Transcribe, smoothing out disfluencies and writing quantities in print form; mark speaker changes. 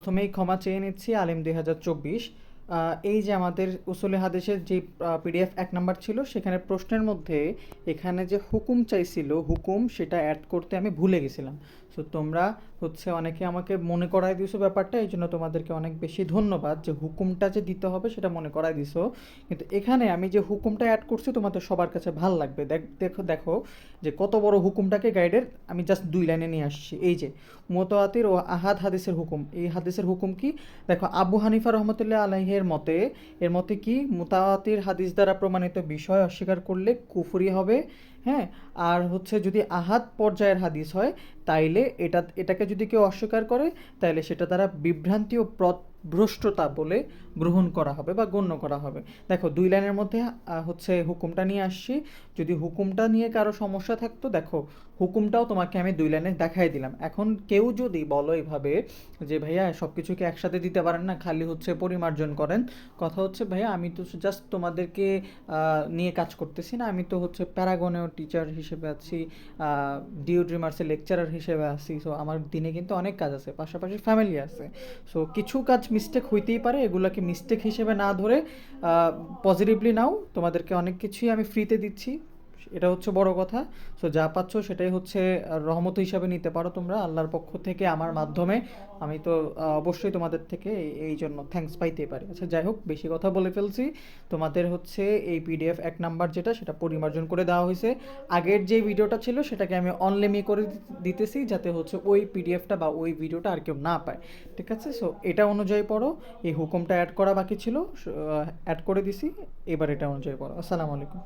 Speaker 1: প্রথমেই ক্ষমা চেয়ে নিচ্ছি আলিম 2024। এই যে আমাদের উসুলে হাদিসের যে পিডিএফ 1 নাম্বার ছিল, সেখানে প্রশ্নের মধ্যে এখানে যে হুকুম চাইছিল, হুকুম সেটা অ্যাড করতে আমি ভুলে গেছিলাম। সো তোমরা হচ্ছে অনেকে আমাকে মনে করাই দিছো ব্যাপারটা, এই জন্য তোমাদেরকে অনেক বেশি ধন্যবাদ যে হুকুমটা যে দিতে হবে সেটা মনে করাই দিছো। কিন্তু এখানে আমি যে হুকুমটা অ্যাড করছি তোমাদের সবার কাছে ভাল লাগবে। দেখো দেখো যে কত বড় হুকুমটাকে গাইডের আমি জাস্ট 2 লাইনে নিয়ে আসছি। এই যে মুতাওয়াতির ও আহাদ হাদিসের হুকুম, এই হাদিসের হুকুম কি? দেখো, আবু হানিফা রহমতুল্লাহ আলাইহের মতে, এর মতে কি, মুতাওয়াতির হাদিস দ্বারা প্রমাণিত বিষয় অস্বীকার করলে কুফরি হবে। হ্যাঁ, আর হচ্ছে যদি আহাদ পর্যায়ের হাদিস হয়, তাইলে এটাকে যদি কেউ অস্বীকার করে, তাইলে সেটা দ্বারা বিভ্রান্তি ও ভ্রষ্টতা বলে গ্রহণ করা হবে বা গণ্য করা হবে। দেখো, 2 লাইনের মধ্যে হচ্ছে হুকুমটা নিয়ে আসছি। যদি হুকুমটা নিয়ে কারো সমস্যা থাকতো, দেখো হুকুমটাও তোমাকে আমি 2 লাইনে দেখাই দিলাম। এখন কেউ যদি বলো এভাবে যে ভাইয়া সব কিছুকে একসাথে দিতে পারেন না, খালি হচ্ছে পরিমার্জন করেন, কথা হচ্ছে ভাইয়া আমি তো জাস্ট তোমাদেরকে নিয়ে কাজ করতেছি না, আমি তো হচ্ছে প্যারাগনেও টিচার হিসেবে আছি, ডিউ ড্রিমার্সের লেকচারার হিসেবে আছি। সো আমার দিনে কিন্তু অনেক কাজ আছে, পাশাপাশি ফ্যামিলি আছে। সো কিছু কাজ মিস্টেক হইতেই পারে, এগুলোকে মিস্টেক হিসেবে না ধরে পজিটিভলি নাও। তোমাদেরকে অনেক কিছুই আমি ফ্রিতে দিচ্ছি, এটা হচ্ছে বড় কথা। সো যা পাচ্ছ সেটাই হচ্ছে রহমত হিসাবে নিতে পারো তোমরা আল্লাহর পক্ষ থেকে আমার মাধ্যমে। আমি তো অবশ্যই তোমাদের থেকে এই জন্য থ্যাঙ্কস পাইতেই পারি। আচ্ছা, যাই হোক, বেশি কথা বলে ফেলছি। তোমাদের হচ্ছে এই পিডিএফ 1 নাম্বার যেটা, সেটা পরিমার্জন করে দেওয়া হয়েছে। আগের যে ভিডিওটা ছিল সেটাকে আমি অনলিমি করে দিতেছি, যাতে হচ্ছে ওই পিডিএফটা বা ওই ভিডিওটা আর কেউ না পায়। ঠিক আছে? সো এটা অনুযায়ী পড়ো। এই হুকুমটা অ্যাড করা বাকি ছিল, অ্যাড করে দিছি। এবার এটা অনুযায়ী পড়ো। আসসালামু আলাইকুম।